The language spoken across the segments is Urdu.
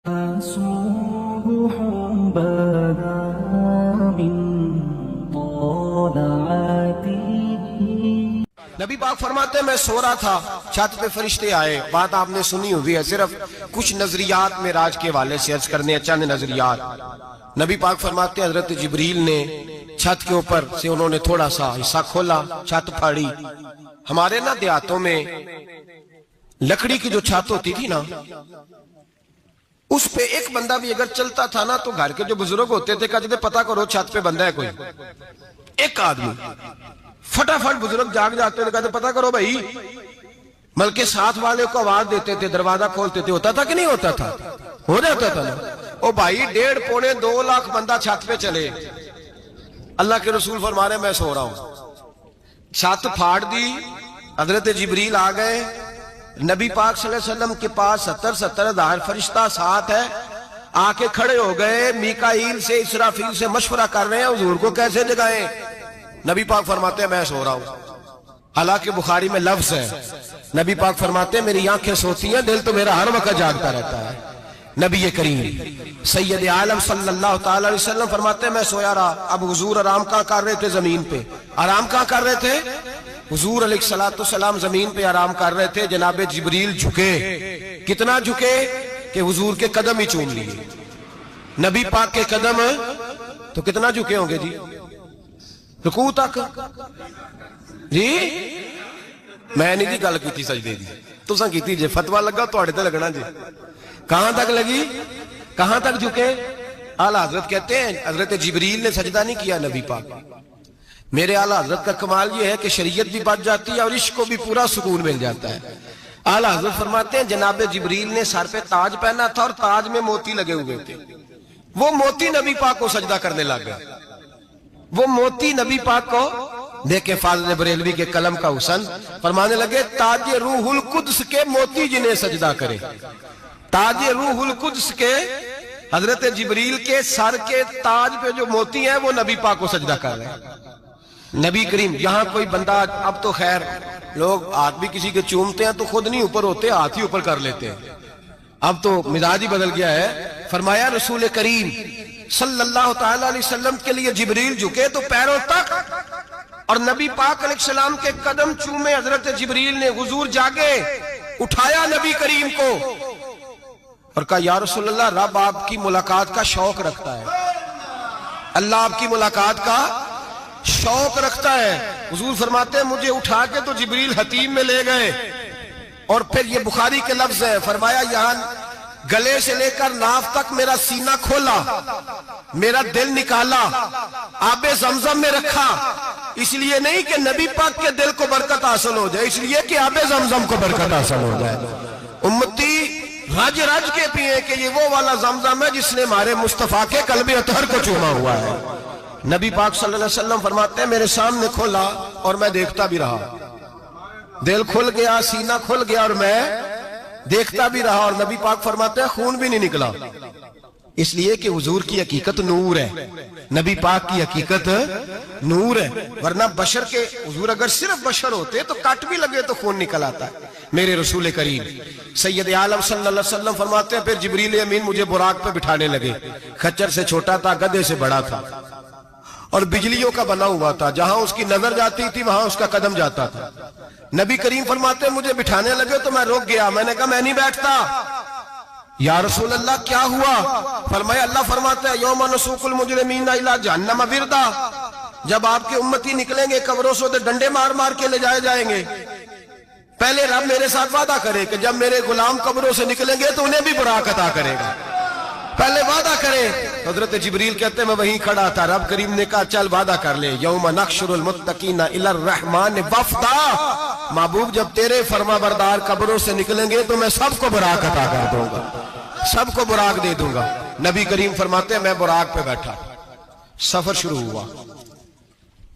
صبح بدا من طلعته. نبی پاک فرماتے ہیں میں سو رہا تھا، چھت پہ فرشتے آئے. بات آپ نے سنی ہوئی ہے، صرف کچھ نظریات معراج کے حوالے سے عرض کرنے ہیں، چند نظریات. نبی پاک فرماتے ہیں حضرت جبریل نے چھت کے اوپر سے انہوں نے تھوڑا سا حصہ کھولا، چھت پھاڑی. ہمارے نا دیہاتوں میں لکڑی کی جو چھت ہوتی تھی نا، اس پہ ایک بندہ بھی اگر چلتا تھا نا تو گھر کے جو بزرگ ہوتے تھے کہتے تھے پتہ کرو چھت پہ بندہ ہے کوئی. ایک آدمی فٹافٹ بزرگ جاگ جاتے تھے، کہتے پتہ کرو بھائی. بلکہ ساتھ والے کو آواز دیتے تھے، دروازہ کھولتے تھے. ہوتا تھا کہ نہیں ہوتا تھا؟ ہو جاتا تھا نا. او بھائی 1.5 پونے 2 لاکھ بندہ چھت پہ چلے. اللہ کے رسول فرما رہے ہیں میں سو رہا ہوں. چھت پھاڑ دی، حضرت جبریل آ گئے. نبی پاک صلی اللہ علیہ وسلم کے پاس 70 ہزار فرشتہ ساتھ ہے. آ کے کھڑے ہو گئے، میکائیل سے اسرافیل سے مشورہ کر رہے ہیں حضور کو کیسے جگائیں. نبی پاک فرماتے ہیں میں سو رہا ہوں. حالانکہ بخاری میں لفظ ہے، نبی پاک فرماتے ہیں میری آنکھیں سوتی ہیں، دل تو میرا ہر وقت جاگتا رہتا ہے. نبی کریم سید عالم صلی اللہ تعالی علیہ وسلم فرماتے ہیں میں سویا رہا. اب حضور آرام کہاں کر رہے تھے؟ زمین پہ. آرام کہاں کر رہے تھے؟ حضور علیہ السلام زمین پہ آرام کر رہے تھے. جناب جبریل جھکے. کتنا جھکے کہ حضور کے قدم ہی چوم لیے. نبی پاک کے قدم تو کتنا جھکے ہوں گے جی؟ رکوع تک. جی میں نہیں جی گل کی سجدے دی، تساں کیتی جے. فتویٰ لگا تواڈے تے لگنا جی. کہاں تک لگی؟ کہاں تک جھکے؟ اعلیٰ حضرت کہتے ہیں حضرت جبریل نے سجدہ نہیں کیا نبی پاک. میرے اعلیٰ حضرت کا کمال یہ ہے کہ شریعت بھی بچ جاتی ہے اور عشق کو بھی پورا سکون مل جاتا ہے. اعلیٰ حضرت فرماتے ہیں جناب جبریل نے سر پہ تاج پہنا تھا اور تاج میں موتی لگے ہوئے تھے. وہ موتی نبی پاک کو سجدہ کرنے لگا. وہ موتی نبی پاک کو دیکھیں فاضل بریلوی کے قلم کا حسن فرمانے لگے تاج روح القدس کے موتی جنہیں سجدہ کرے. تاج روح القدس کے حضرت جبریل کے سر کے تاج پہ جو موتی ہیں وہ نبی پاک کو سجدہ کر رہے ہیں. نبی کریم یہاں کوئی بندہ، اب تو خیر لوگ ہاتھ بھی کسی کے چومتے ہیں تو خود نہیں اوپر ہوتے، ہاتھ ہی اوپر کر لیتے ہیں. اب تو مزاج ہی بدل گیا ہے. فرمایا رسول کریم صلی اللہ تعالی علیہ وسلم کے لیے جبریل جھکے تو پیروں تک، اور نبی پاک علیہ السلام کے قدم چومے. حضرت جبریل نے حضور جاگے، اٹھایا نبی کریم کو اور کہا یا رسول اللہ رب آپ کی ملاقات کا شوق رکھتا ہے. اللہ آپ کی ملاقات کا شوق رکھتا ہے. حضور فرماتے ہیں مجھے اٹھا کے تو جبریل حتیم میں لے گئے. اور پھر یہ بخاری کے لفظ ہے، فرمایا یہاں گلے سے لے کر ناف تک میرا سینہ کھولا، میرا دل نکالا، آب زمزم میں رکھا. اس لیے نہیں کہ نبی پاک کے دل کو برکت حاصل ہو جائے، اس لیے کہ آب زمزم کو برکت حاصل ہو جائے. امتی رج رج کے پیئے کہ یہ وہ والا زمزم ہے جس نے ہمارے مصطفیٰ کے قلب اطہر کو چوما ہوا ہے. نبی پاک صلی اللہ علیہ وسلم فرماتے ہیں میرے سامنے کھولا اور میں دیکھتا بھی رہا. دل کھل گیا، سینہ کھل گیا اور میں دیکھتا بھی رہا. اور نبی پاک فرماتے ہیں خون بھی نہیں نکلا، اس لیے کہ حضور کی حقیقت نور ہے. نبی پاک کی حقیقت نور ہے. ورنہ بشر کے حضور اگر صرف بشر ہوتے تو کٹ بھی لگے تو خون نکل آتا ہے. میرے رسول کریم سید عالم صلی اللہ علیہ وسلم فرماتے ہیں پھر جبریل امین مجھے براق پہ بٹھانے لگے. خچر سے چھوٹا تھا، گدھے سے بڑا تھا اور بجلیوں کا بنا ہوا تھا. جہاں اس کی نظر جاتی تھی وہاں اس کا قدم جاتا تھا. نبی کریم فرماتے ہیں مجھے بٹھانے لگے تو میں رک گیا. میں نے کہا میں نہیں بیٹھتا. یا رسول اللہ کیا ہوا؟ فرمایا اللہ فرماتا ہے یوم نسوق المجرمین الی جہنم وردا. جب آپ کے امتی نکلیں گے قبروں سے ڈنڈے مار مار کے لے جائے جائیں گے. پہلے رب میرے ساتھ وعدہ کرے کہ جب میرے غلام قبروں سے نکلیں گے تو انہیں بھی براق عطا کرے گا. پہلے وعدہ کرے. حضرت جبریل کہتے ہیں میں وہیں کھڑا تھا. رب کریم نے کہا چل وعدہ کر لے. یوم نحشر المتقین الی الرحمن وفدا. محبوب جب تیرے فرما بردار قبروں سے نکلیں گے تو میں سب کو براق عطا کر دوں گا، سب کو براق دے دوں گا. نبی کریم فرماتے ہیں میں براق پہ بیٹھا. سفر شروع ہوا.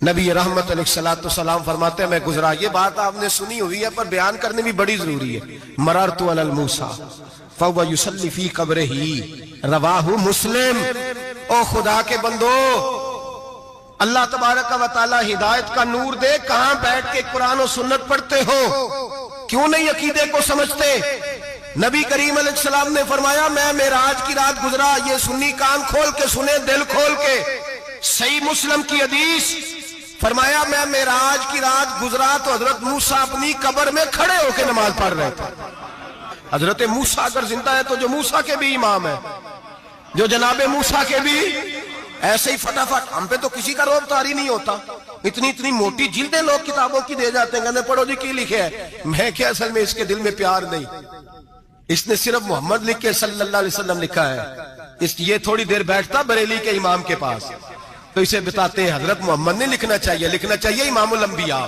نبی رحمت علیہ السلام فرماتے ہیں میں گزرا. یہ بات آپ نے سنی ہوئی ہے پر بیان کرنے بھی بڑی ضروری ہے. مررت علی الموسیٰ فَهُوَ يُصَلِّ فِي قَبْرِهِ رواہ مسلم. او خدا کے بندو، اللہ تبارک و تعالی ہدایت کا نور دے. کہاں بیٹھ کے قرآن و سنت پڑھتے ہو؟ کیوں نہیں عقیدے کو سمجھتے؟ نبی کریم علیہ السلام نے فرمایا میں معراج کی رات گزرا، یہ سنی کان کھول کے سنے، دل کھول کے، صحیح مسلم کی حدیث، فرمایا میں معراج کی رات گزرا تو حضرت موسیٰ اپنی قبر میں کھڑے ہو کے نماز پڑھ رہے تھے۔ حضرت موسیٰ اگر زندہ ہے تو جو موسیٰ کے بھی امام ہے، جو جناب موسیٰ کے بھی ایسے ہی فٹافٹ، ہم پہ تو کسی کا روب طاری نہیں ہوتا، اتنی موٹی جلدیں لوگ کتابوں کی دے جاتے ہیں، کہتے ہیں پڑھو جی کی لکھے ہے، میں کیا اصل میں اس کے دل میں پیار نہیں، اس نے صرف محمد لکھ کے صلی اللہ علیہ وسلم لکھا ہے، یہ تھوڑی دیر بیٹھتا بریلی کے امام کے پاس تو اسے بتاتے ہیں حضرت محمد نے لکھنا چاہیے امام الانبیاء،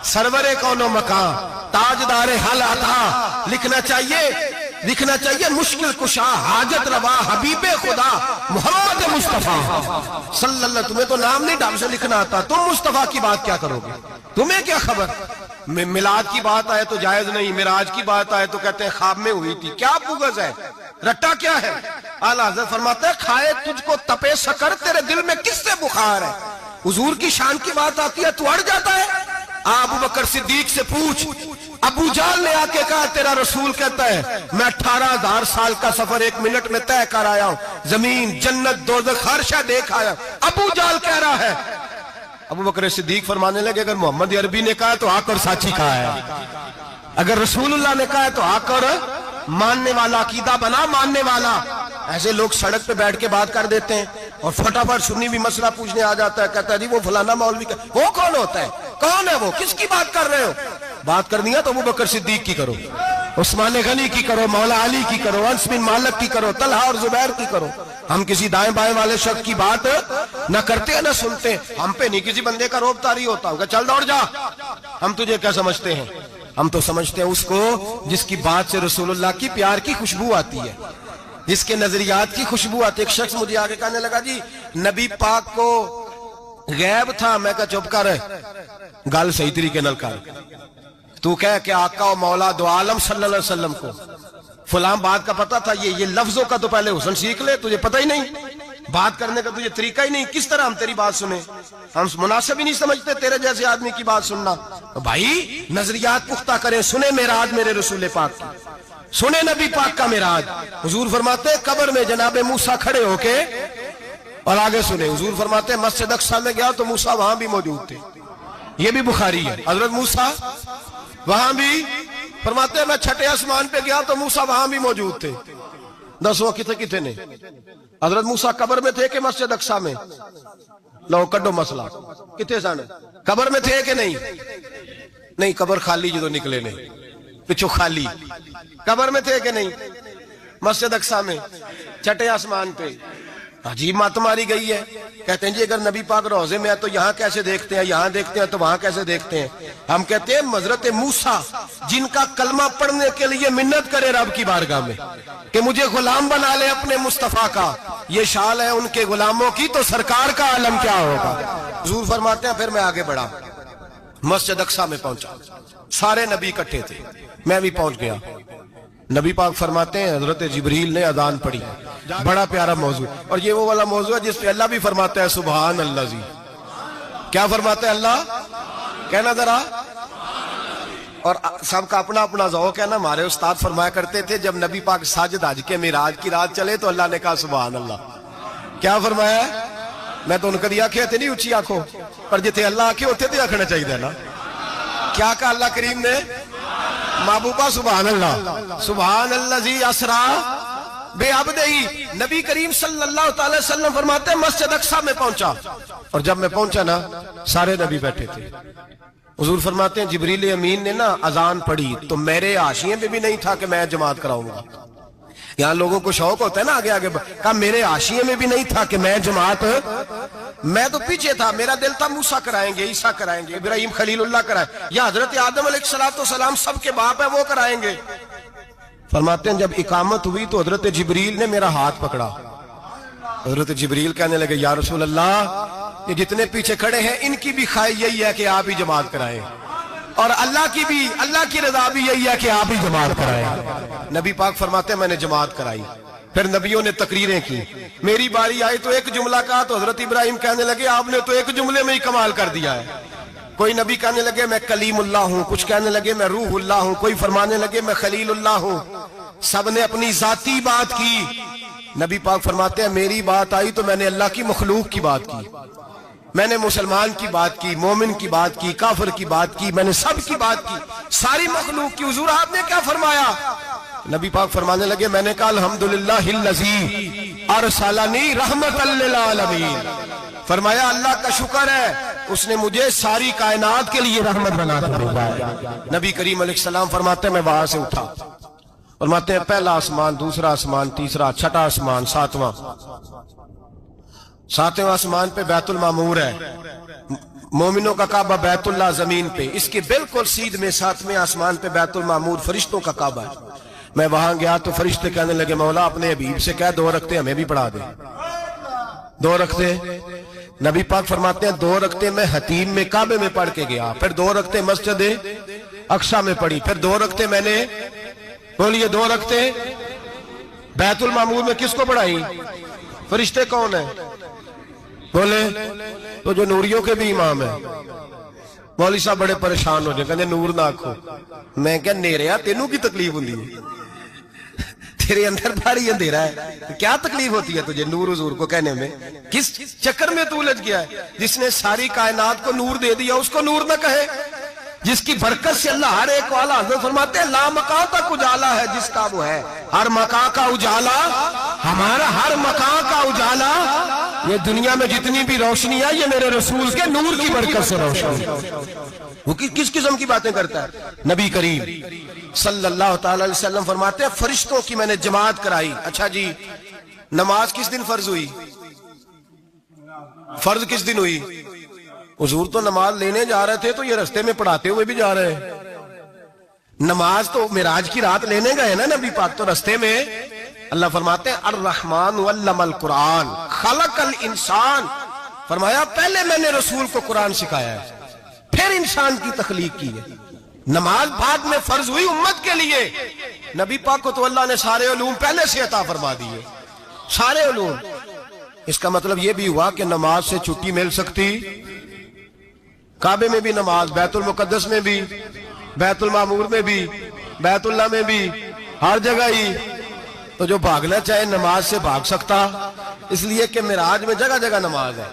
سرور کون و مکان، تاجدار حل عطا، لکھنا چاہیے مشکل کشا، حاجت روا، حبیب خدا محمد مصطفیٰ صلی اللہ۔ تمہیں تو نام نہیں ڈھنگ سے لکھنا آتا، تم مصطفیٰ کی بات کیا کرو گے؟ تمہیں کیا خبر؟ میلاد کی بات آئے تو جائز نہیں، معراج کی بات آئے تو کہتے ہیں خواب میں ہوئی تھی، کیا بغض ہے، رٹا کیا ہے؟ اعلیٰ حضرت فرماتا ہے کھائے تجھ کو تپے سکر، تیرے دل میں کس سے بخار ہے؟ حضور کی شان کی بات آتی ہے تو اڑ جاتا ہے۔ ابو بکر صدیق سے پوچھ، ابو جہل نے آ کے کہا تیرا رسول کہتا ہے میں 18,000 سال کا سفر 1 منٹ میں طے کر آیا ہوں، زمین جنت دوزخ ہر شے دیکھ آیا، ابو جہل کہہ رہا ہے۔ ابو بکر صدیق فرمانے لگے اگر محمد عربی نے کہا تو آ کر ساتھی کہا ہے، اگر رسول اللہ نے کہا ہے تو آ کر ماننے والا، عقیدہ بنا ماننے والا۔ ایسے لوگ سڑک پہ بیٹھ کے بات کر دیتے ہیں اور فٹافٹ سنی بھی مسئلہ پوچھنے آ جاتا ہے، کہتا ہے جی وہ فلانا مولوی کا، وہ کون ہوتا ہے، کون ہے وہ، کس کی بات کر رہے ہو؟ بات کرنی ہے تو ابو بکر صدیق کی کرو، عثمان غنی کی کرو، مولا علی کی کرو، انس بن مالک کی کرو، طلحہ اور زبیر کی کرو۔ ہم کسی دائیں بائیں والے شخص کی بات نہ کرتے ہیں نہ سنتے ہیں، ہم پہ نہیں کسی بندے کا روب طاری ہوتا ہوگا چل دوڑ جا، ہم تجھے کیا سمجھتے ہیں؟ ہم تو سمجھتے ہیں اس کو جس کی بات سے رسول اللہ کی پیار کی خوشبو آتی ہے، جس کے نظریات کی خوشبو آتی ہے۔ ایک شخص مجھے آگے کہنے لگا جی نبی پاک کو غیب تھا، میں کہا چپ کر، گل صحیح طریقے نال کر، تو کہہ کہ آقا و مولا دو عالم صلی اللہ علیہ وسلم کو فلاں بات کا پتا تھا، یہ لفظوں کا تو پہلے حسن سیکھ لے، تجھے پتہ ہی نہیں، بات کرنے کا تجھے طریقہ ہی نہیں، کس طرح ہم تیری بات سنیں؟ ہم مناسب ہی نہیں سمجھتے تیرے جیسے آدمی کی بات سننا۔ بھائی نظریات پختہ کریں، سنیں معراج میرے رسول پاک کی، سنیں نبی پاک کا معراج۔ حضور فرماتے قبر میں جناب موسیٰ کھڑے ہو کے، اور آگے سنیں حضور فرماتے مسجد اقصیٰ میں گیا تو موسیٰ وہاں بھی موجود تھے، یہ بھی بخاری ہے، حضرت موسیٰ وہاں بھی، فرماتے ہیں میں چھٹے آسمان پہ گیا تو موسیٰ وہاں بھی موجود تھے۔ دسو کتنے نے؟ حضرت موسیٰ قبر میں تھے کہ مسجد اقصیٰ میں؟ لو کڈو مسئلہ، کتنے سن؟ قبر میں تھے کہ نہیں؟ نہیں، قبر خالی جدو نکلے نہیں، پچھو خالی، قبر میں تھے کہ نہیں؟ مسجد اقصیٰ میں، چھٹے آسمان پہ۔ عجیب مات ماری گئی ہے، کہتے ہیں جی اگر نبی پاک روزے میں ہے تو یہاں کیسے دیکھتے ہیں، یہاں دیکھتے ہیں تو وہاں کیسے دیکھتے ہیں؟ ہم کہتے ہیں حضرت موسیٰ جن کا کلمہ پڑھنے کے لیے منت کرے رب کی بارگاہ میں کہ مجھے غلام بنا لے اپنے مصطفیٰ کا، یہ شال ہے ان کے غلاموں کی، تو سرکار کا عالم کیا ہوگا؟ حضور فرماتے ہیں پھر میں آگے بڑھا، مسجد اقصیٰ میں پہنچا، سارے نبی اکٹھے تھے، میں بھی پہنچ گیا۔ نبی پاک فرماتے ہیں حضرت جبریل نے اذان پڑھی، بڑا پیارا موضوع، اور یہ وہ والا موضوع ہے جس پہ اللہ بھی فرماتا ہے سبحان اللہ جی۔ کیا فرماتا ہے اللہ؟ کہنا ذرا، اور سب کا اپنا اپنا ذوق ہے نا۔ ہمارے استاد فرمایا کرتے تھے جب نبی پاک ساجد حج کے معراج کی رات چلے تو اللہ نے کہا سبحان اللہ۔ کیا فرمایا ہے؟ میں تو ان کو آنکھیں تھے نہیں اچھی آنکھوں پر، جتنے اللہ آنکھیں ہوتے تھے آنکھنا چاہیے نا۔ کیا کہا اللہ کریم نے؟ محبوبہ سبحان اللہ، سبحان الذی اسرا بے عبدہی۔ نبی کریم صلی اللہ تعالی وسلم فرماتے ہیں مسجد اقصیٰ میں پہنچا، اور جب میں پہنچا نا سارے نبی بیٹھے تھے۔ حضور فرماتے ہیں جبریل امین نے نا اذان پڑھی تو میرے حاشیے میں بھی نہیں تھا کہ میں جماعت کراؤں گا۔ یہاں لوگوں کو شوق ہوتا ہے نا آگے آگے، کہا میرے حاشیے میں بھی نہیں تھا کہ میں جماعت، میں تو پیچھے تھا، میرا دل تھا موسیٰ کرائیں گے، عیسیٰ کرائیں گے، ابراہیم خلیل اللہ کرائیں، یا حضرت آدم علیہ السلام سب کے باپ ہے وہ کرائیں گے۔ فرماتے ہیں جب اقامت ہوئی تو حضرت جبریل نے میرا ہاتھ پکڑا، حضرت جبریل کہنے لگے یا رسول اللہ یہ جتنے پیچھے کھڑے ہیں ان کی بھی خواہش یہی ہے کہ آپ ہی جماعت کرائیں، اور اللہ کی رضا بھی یہی ہے کہ آپ ہی جماعت کرائیں۔ نبی پاک فرماتے ہیں میں نے جماعت کرائی، پھر نبیوں نے تقریریں کی، میری باری آئی تو ایک جملہ کہا تو حضرت ابراہیم کہنے لگے آپ نے تو ایک جملے میں ہی کمال کر دیا ہے، کوئی نبی کہنے لگے میں کلیم اللہ ہوں، کچھ کہنے لگے میں روح اللہ ہوں، کوئی فرمانے لگے میں خلیل اللہ ہوں، سب نے اپنی ذاتی بات کی۔ نبی پاک فرماتے ہیں میری بات آئی تو میں نے اللہ کی مخلوق کی بات کی، میں نے مسلمان کی بات کی، مومن کی بات کی، کافر کی بات کی، میں نے سب کی بات کی، ساری مخلوق کی۔ حضور آپ نے کیا فرمایا؟ نبی پاک فرمانے لگے میں نے کہا الحمدللہ الذی ارسلنی رحمۃ للعالمین، فرمایا اللہ کا شکر ہے اس نے مجھے ساری کائنات کے لیے رحمت بنا کر بھیجا ہے۔ نبی کریم علیہ السلام فرماتے ہیں میں وہاں سے اٹھا، فرماتے ہیں پہلا آسمان، دوسرا آسمان، تیسرا، چھٹا آسمان، ساتواں آسمان پہ بیت المعمور ہے، مومنوں کا کعبہ بیت اللہ زمین پہ، اس کے بالکل سیدھ میں ساتویں آسمان پہ بیت المعمور فرشتوں کا کعبہ ہے۔ میں وہاں گیا تو فرشتے کہنے لگے مولا اپنے حبیب سے کہہ 2 رکعتیں ہمیں بھی پڑھا دے۔ 2 رکعتیں نبی پاک فرماتے ہیں 2 رکعتیں میں حتیم میں کعبے میں پڑھ کے گیا، پھر 2 رکعتیں مسجد اقصی میں پڑھی، پھر 2 رکعتیں میں نے بولیے 2 رکعتیں بیت المعمور میں کس کو پڑھائی؟ فرشتے کون ہیں بولے؟ تو جو نوریوں کے بھی امام ہیں۔ مولوی صاحب بڑے پریشان ہو جائے، کہتے نور نہ آکھو۔ میں کہ نیریا تینوں کی تکلیف ہوندی ہے، تیرے اندر بھاری اندھیرا ہے، کیا تکلیف ہوتی ہے تجھے نور حضور کو کہنے میں؟ کس چکر میں تو الجھ گیا ہے؟ جس نے ساری کائنات کو نور دے دیا اس کو نور نہ کہے؟ جس کی برکت سے اللہ ہر ایک والا، حضرت فرماتے ہیں لا مکان تک اجالا ہے جس کا وہ ہے، ہر مکان کا اجالا ہمارا، ہر مکان کا اجالا، یہ دنیا میں جتنی بھی روشنی ہے یہ میرے رسول کے نور کی برکت سے روشن ہے۔ وہ کس قسم کی باتیں کرتا ہے؟ نبی کریم صلی اللہ تعالی علیہ وسلم فرماتے ہیں فرشتوں کی میں نے جماعت کرائی۔ اچھا جی نماز کس دن فرض ہوئی؟ فرض کس دن ہوئی؟ حضور تو نماز لینے جا رہے تھے تو یہ رستے میں پڑھاتے ہوئے بھی جا رہے ہیں۔ نماز تو معراج کی رات لینے گئے نا نبی پاک، تو رستے میں اللہ فرماتے ہیں الرحمن علم القرآن خلق الانسان، فرمایا پہلے میں نے رسول کو قرآن سکھایا ہے پھر انسان کی تخلیق کی ہے۔ نماز بعد میں فرض ہوئی امت کے لیے، نبی پاک کو تو اللہ نے سارے علوم پہلے سے عطا فرما دیے، سارے علوم۔ اس کا مطلب یہ بھی ہوا کہ نماز سے چھٹی مل سکتی؟ کعبے میں بھی نماز، بیت المقدس میں بھی، بیت المعمور میں بھی، بیت اللہ میں بھی، ہر جگہ ہی۔ تو جو بھاگنا چاہے نماز سے بھاگ سکتا، اس لیے کہ معراج میں جگہ جگہ نماز ہے۔